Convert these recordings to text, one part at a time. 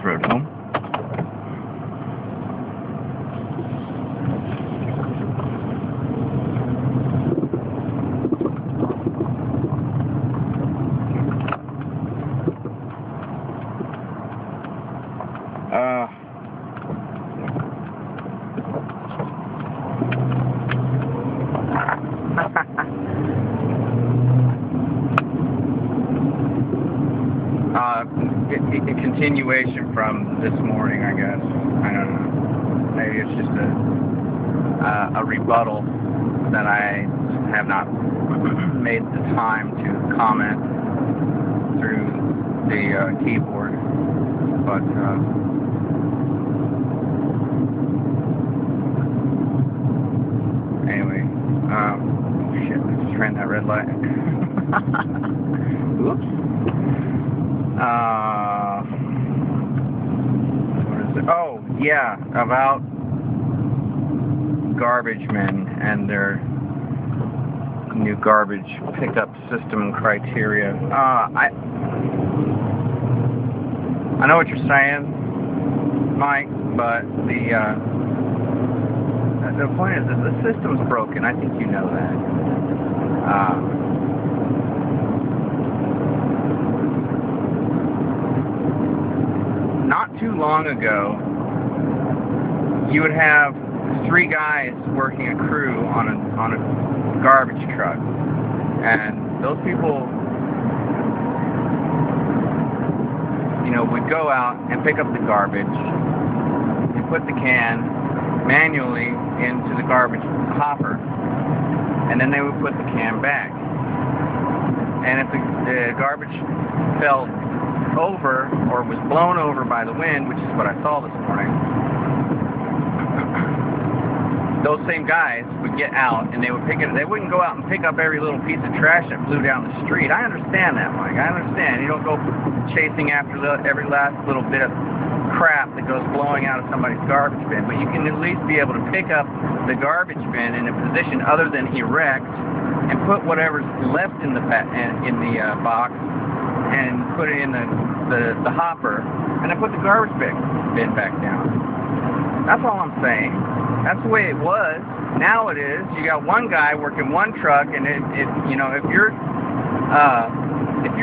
road home. A continuation from this morning, I guess. I don't know. Maybe it's just a rebuttal that I have not made the time to comment through the keyboard. But anyway, shit, let's just turn that red light. Whoops. What is it? Oh, yeah, about garbage men and their new garbage pickup system criteria. I know what you're saying, Mike, but the point is that the system's broken. I think you know that. Not too long ago, you would have 3 guys working a crew on a garbage truck, and those people, you know, would go out and pick up the garbage and put the can manually into the garbage hopper, and then they would put the can back. And if the garbage fell over or was blown over by the wind, which is what I saw this morning, those same guys would get out and they would pick it. They wouldn't go out and pick up every little piece of trash that flew down the street. I understand that, Mike. I understand. You don't go chasing after every last little bit of crap that goes blowing out of somebody's garbage bin, but you can at least be able to pick up the garbage bin in a position other than erect and put whatever's left in the box and put it in the hopper, and then put the garbage bin back down. That's all I'm saying. That's the way it was. Now it is. You got one guy working one truck, and you know, if your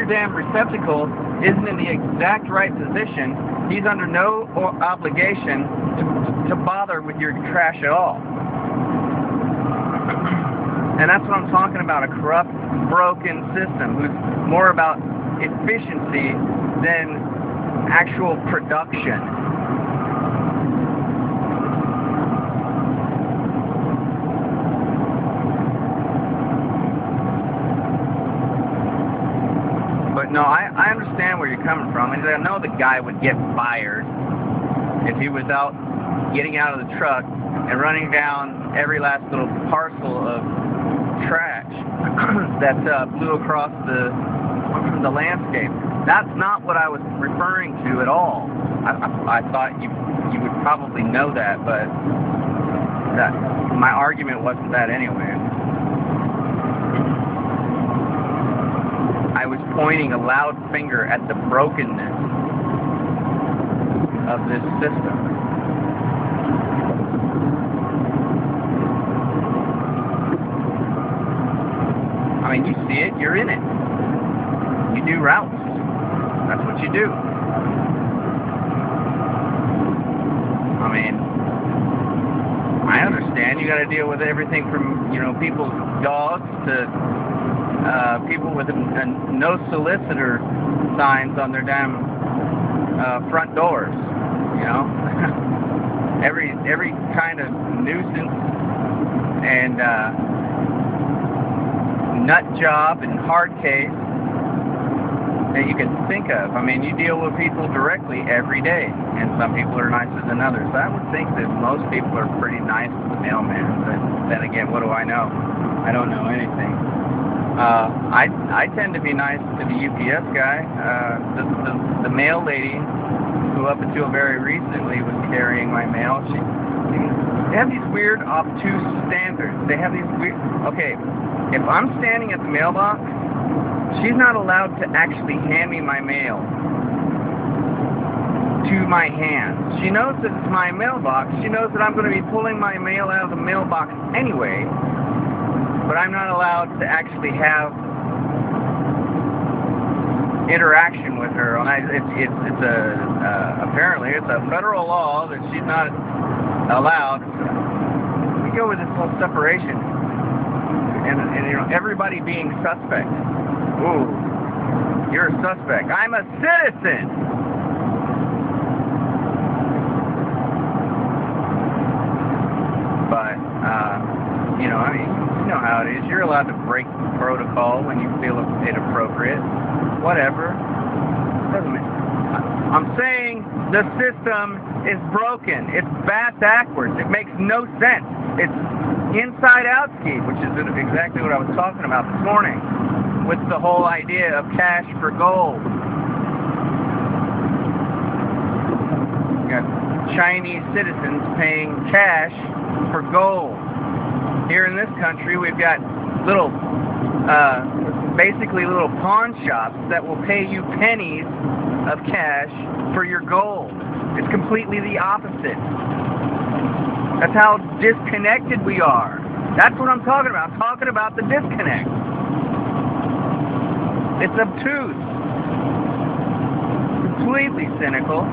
damn receptacle isn't in the exact right position, he's under no obligation to bother with your trash at all. And that's what I'm talking about, a corrupt, broken system who's more about efficiency than actual production. But no, I understand where you're coming from, and I know the guy would get fired if he was out getting out of the truck and running down every last little parcel of trash that blew across the landscape. That's not what I was referring to at all. I thought you would probably know that, but my argument wasn't that anyway. I was pointing a loud finger at the brokenness of this system. I mean, you see it, you're in it. You do routes. That's what you do. I mean, I understand you got to deal with everything from, you know, people's dogs to people with no solicitor signs on their damn front doors. You know, every kind of nuisance and nut job and hard case that you can think of. I mean, you deal with people directly every day, and some people are nicer than others. I would think that most people are pretty nice to the mailman, but then again, what do I know? I don't know anything. I tend to be nice to the UPS guy. The mail lady, who up until very recently was carrying my mail, they have these weird, obtuse standards. They have these weird... Okay, if I'm standing at the mailbox, she's not allowed to actually hand me my mail. to my hands. She knows that it's my mailbox. She knows that I'm going to be pulling my mail out of the mailbox anyway, but I'm not allowed to actually have interaction with her. Apparently it's a federal law that she's not allowed. We go with this whole separation, and you know, everybody being suspect. Ooh, you're a suspect. I'm a citizen. But you know, I mean, you know how it is. You're allowed to break protocol when you feel it appropriate. Whatever. Doesn't matter. I'm saying the system is broken. It's backwards. It makes no sense. It's inside out ski, which is exactly what I was talking about this morning with the whole idea of cash for gold. You got Chinese citizens paying cash for gold. Here in this country, we've got little basically little pawn shops that will pay you pennies of cash for your gold. It's completely the opposite. That's how disconnected we are. That's what I'm talking about. I'm talking about the disconnect. It's obtuse. Completely cynical.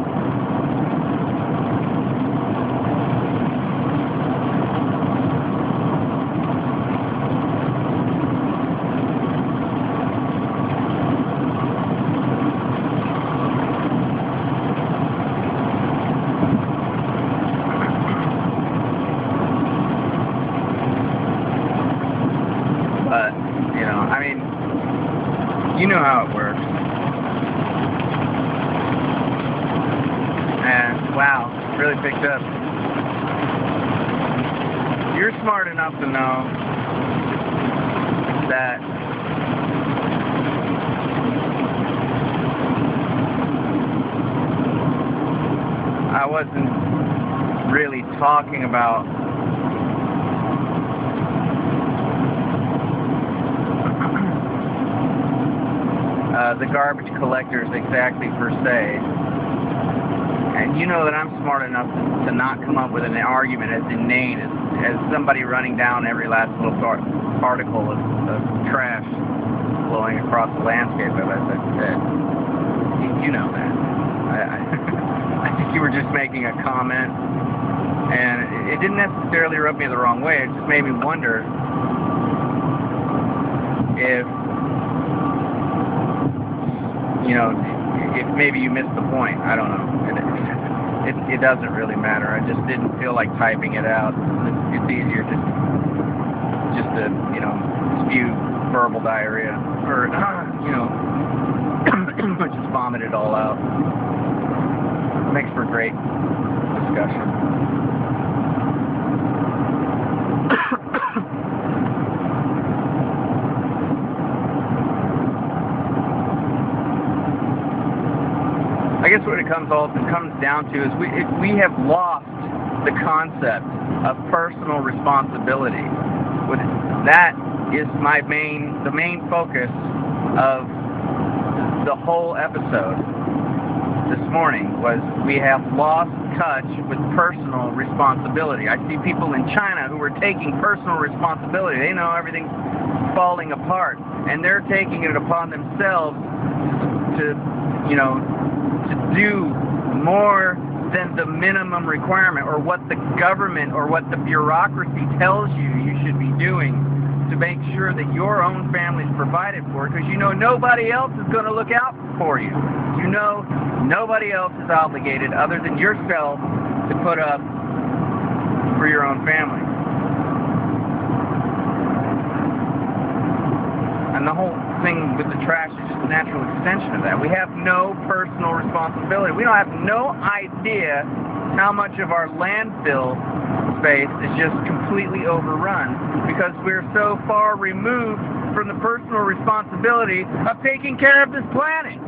But, you know, I mean, you know how it works. And, wow, it's really picked up. You're smart enough to know that I wasn't really talking about the garbage collectors exactly per se. And you know that I'm smart enough to not come up with an argument as inane as somebody running down every last little particle of trash blowing across the landscape, as I said. You know that. I think you were just making a comment, and it didn't necessarily rub me the wrong way. It just made me wonder if, you know, if maybe you missed the point. I don't know. It doesn't really matter. I just didn't feel like typing it out. It's easier just to, you know, spew verbal diarrhea, or, you know, just vomit it all out. It makes for great discussion. I guess what it comes down to is we have lost the concept of personal responsibility. That is the main focus of the whole episode this morning, was we have lost touch with personal responsibility. I see people in China who are taking personal responsibility. They know everything's falling apart, and they're taking it upon themselves to, you know, to do more than the minimum requirement, or what the government or what the bureaucracy tells you should be doing to make sure that your own family's provided for, because you know nobody else is going to look out for you. You know nobody else is obligated other than yourself to put up for your own family. And the whole thing with the trash is just a natural extension of that. We have no personal responsibility. We don't have no idea how much of our landfill space is just completely overrun because we're so far removed from the personal responsibility of taking care of this planet.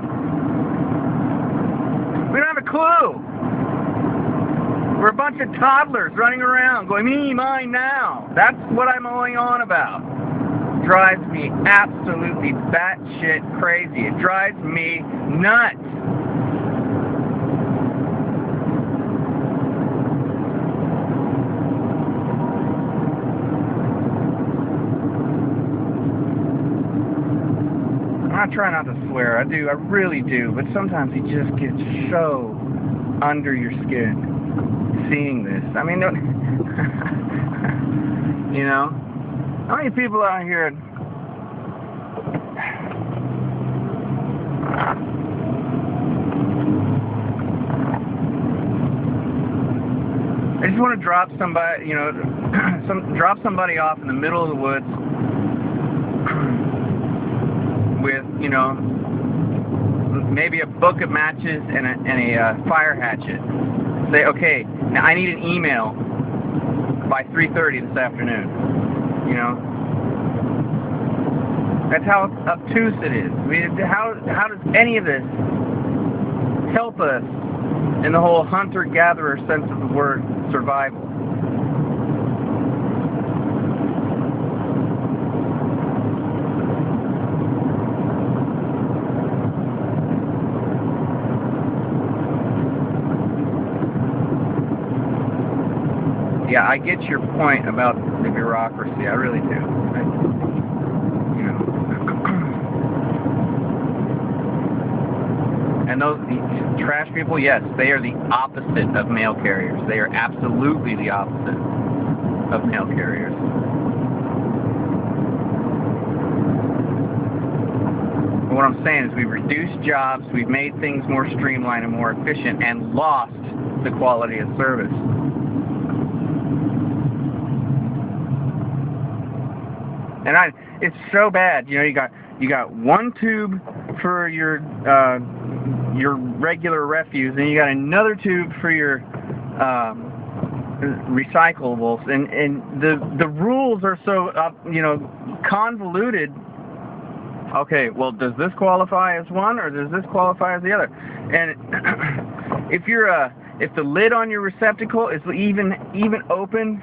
We don't have a clue. We're a bunch of toddlers running around going, me, mine, now. That's what I'm going on about. Drives me absolutely batshit crazy. It drives me nuts. try not to swear. I do. I really do. But sometimes it just gets so under your skin seeing this. I mean, you know, how many people out here? I just want to drop somebody, you know, drop somebody off in the middle of the woods with, you know, maybe a book of matches and a fire hatchet. Say, okay, now I need an email by 3:30 this afternoon. You know, that's how obtuse it is. I mean, how does any of this help us in the whole hunter-gatherer sense of the word survival? Yeah, I get your point about the bureaucracy. I really do. You know. And those trash people, yes, they are the opposite of mail carriers. They are absolutely the opposite of mail carriers. But what I'm saying is we've reduced jobs, we've made things more streamlined and more efficient, and lost the quality of service. And it's so bad. You know, you got one tube for your regular refuse, and you got another tube for your recyclables, and the rules are so you know, convoluted. Okay, well, does this qualify as one, or does this qualify as the other? And if the lid on your receptacle is even open,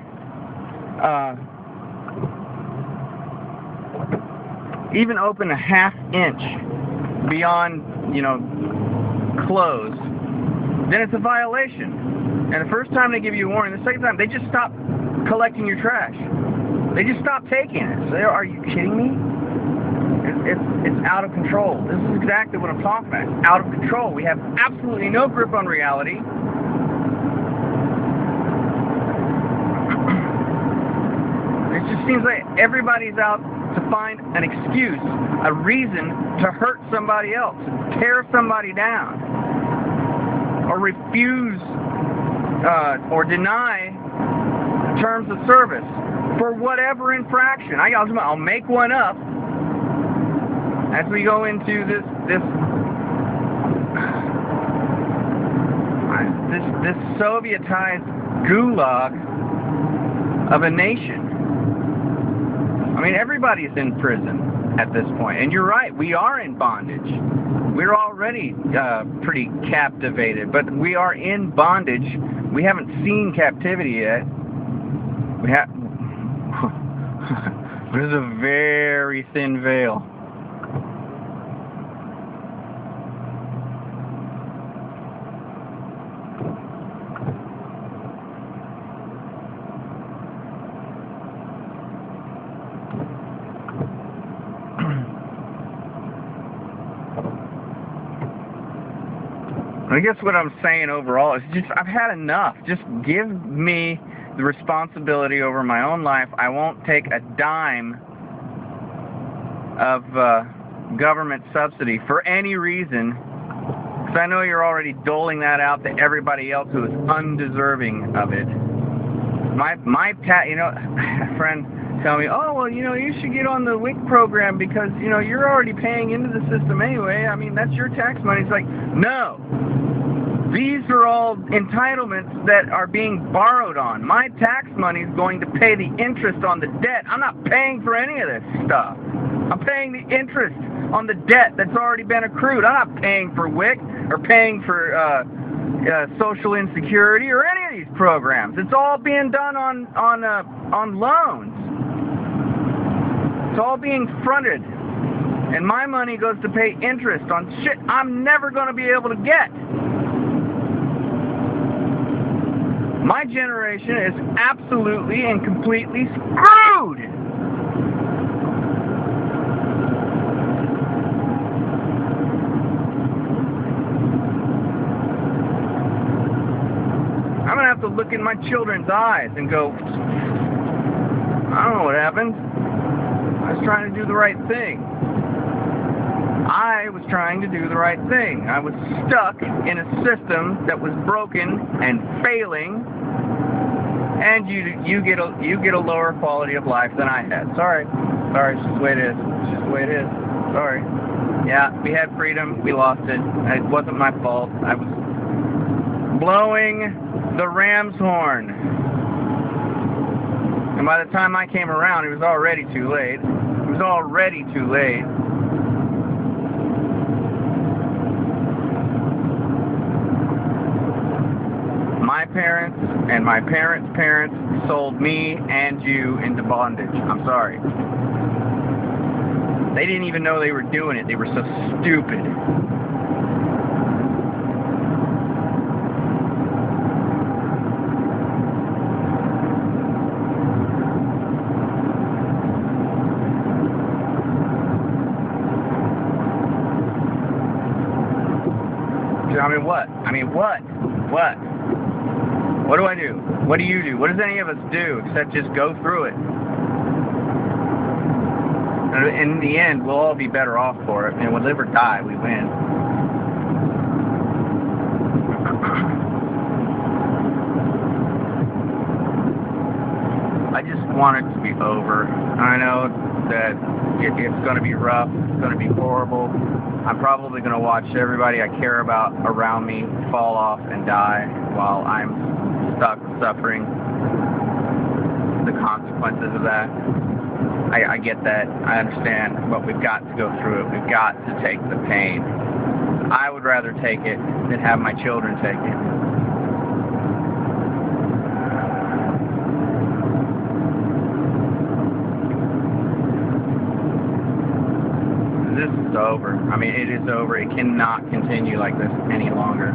even open a ½ inch beyond, you know, closed, then it's a violation. And the first time they give you a warning, the second time they just stop collecting your trash. They just stop taking it. So are you kidding me? It's out of control. This is exactly what I'm talking about. It's out of control. We have absolutely no grip on reality. It just seems like everybody's out to find an excuse, a reason to hurt somebody else, tear somebody down, or refuse or deny terms of service for whatever infraction. I'll make one up as we go into this Sovietized gulag of a nation. I mean, everybody's in prison at this point. And you're right, we are in bondage. We're already pretty captivated, but we are in bondage. We haven't seen captivity yet. There's a very thin veil. I guess what I'm saying overall is just I've had enough. Just give me the responsibility over my own life. I won't take a dime of government subsidy for any reason, because I know you're already doling that out to everybody else who is undeserving of it. You know, a friend tell me, oh, well, you know, you should get on the WIC program because, you know, you're already paying into the system anyway. I mean, that's your tax money. It's like, no. These are all entitlements that are being borrowed on. My tax money is going to pay the interest on the debt. I'm not paying for any of this stuff. I'm paying the interest on the debt that's already been accrued. I'm not paying for WIC or paying for Social Insecurity or any of these programs. It's all being done on loans. It's all being fronted. And my money goes to pay interest on shit I'm never going to be able to get. My generation is absolutely and completely screwed. have to look in my children's eyes and go, I don't know what happened. I was trying to do the right thing. I was trying to do the right thing. I was stuck in a system that was broken and failing, and you get a lower quality of life than I had. Sorry, it's just the way it is. It's just the way it is. Sorry. Yeah, we had freedom. We lost it. It wasn't my fault. I was blowing the ram's horn, and by the time I came around, it was already too late. It was already too late. My parents and my parents' parents sold me and you into bondage. I'm sorry. They didn't even know they were doing it. They were so stupid. I mean, what? What do I do? What do you do? What does any of us do except just go through it? And in the end, we'll all be better off for it. And we'll live or die, we win. I just want it to be over. I know that it's going to be rough. It's going to be horrible. I'm probably going to watch everybody I care about around me fall off and die while I'm stuck suffering the consequences of that. I get that. I understand, but we've got to go through it. We've got to take the pain. I would rather take it than have my children take it. This is over. I mean, it is over. It cannot continue like this any longer.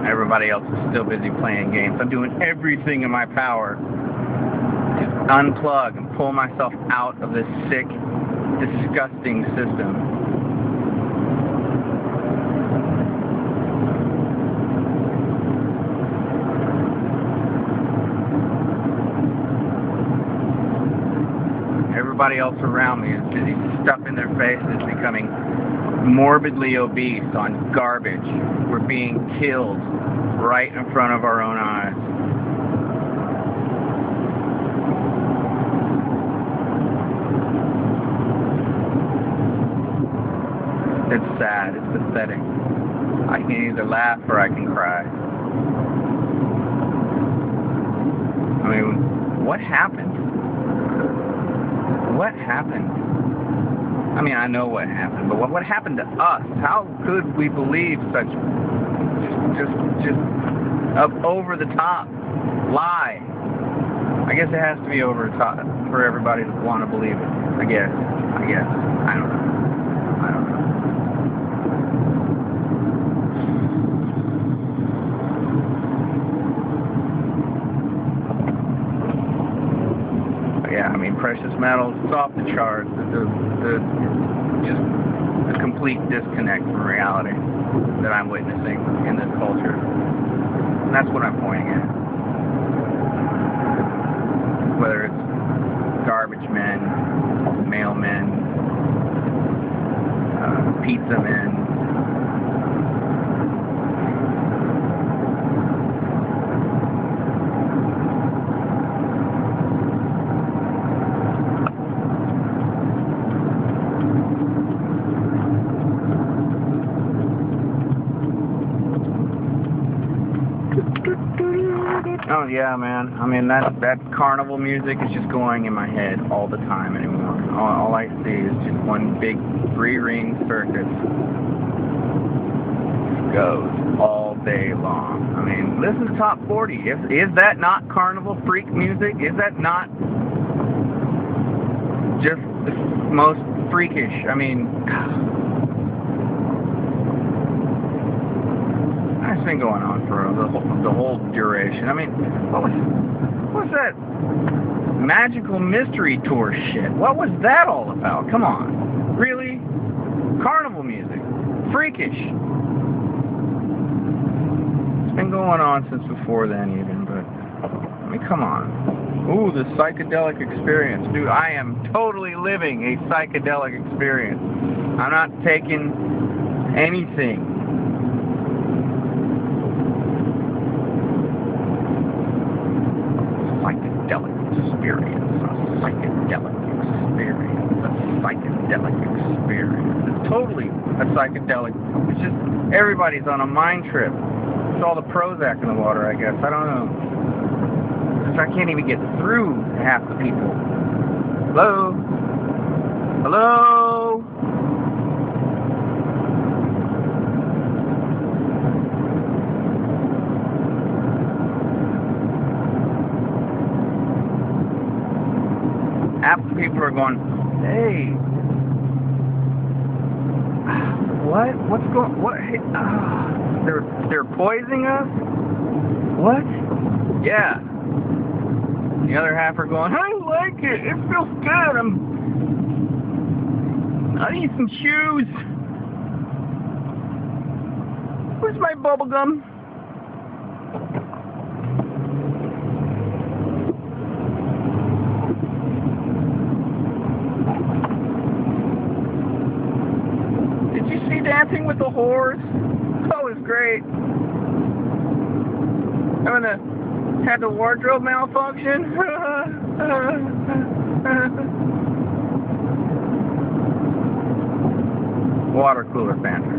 Everybody else is still busy playing games. I'm doing everything in my power to unplug and pull myself out of this sick, disgusting system. Everybody else around me is busy stuffing their faces, becoming morbidly obese on garbage. We're being killed right in front of our own eyes. It's sad. It's pathetic. I can either laugh or I can cry. I mean, what happened? What happened? I mean, I know what happened, but what happened to us? How could we believe such just over the top lie? I guess it has to be over the top for everybody to want to believe it. I guess. I don't know. Yeah, I mean, precious metals, it's off the charts. Just a complete disconnect from reality that I'm witnessing in this culture. And that's what I'm pointing at. Whether it's garbage men, mailmen, pizza men, oh yeah, man. I mean, that carnival music is just going in my head all the time anymore. All I see is just one big three-ring circus. Goes all day long. I mean, listen to Top 40. Is that not carnival freak music? Is that not just the most freakish? I mean, it's been going on for the whole duration. I mean, what was that magical mystery tour shit? What was that all about? Come on. Really? Carnival music. Freakish. going on since before then even, but I mean, come on. Ooh, the psychedelic experience. Dude, I am totally living a psychedelic experience. I'm not taking anything. Psychedelic experience. A psychedelic experience. A psychedelic experience. It's totally a psychedelic. It's just everybody's on a mind trip. It's all the Prozac in the water, I guess. I don't know. I can't even get through to half the people. Hello? Hello? Half the people are going, hey. What? What's going? What? Hey, they're poisoning us? What? Yeah. The other half are going, I like it. It feels good. I need some shoes. Where's my bubble gum? Did you see Dancing with the Whores? That was great. I'm gonna had the wardrobe malfunction. Water cooler banter.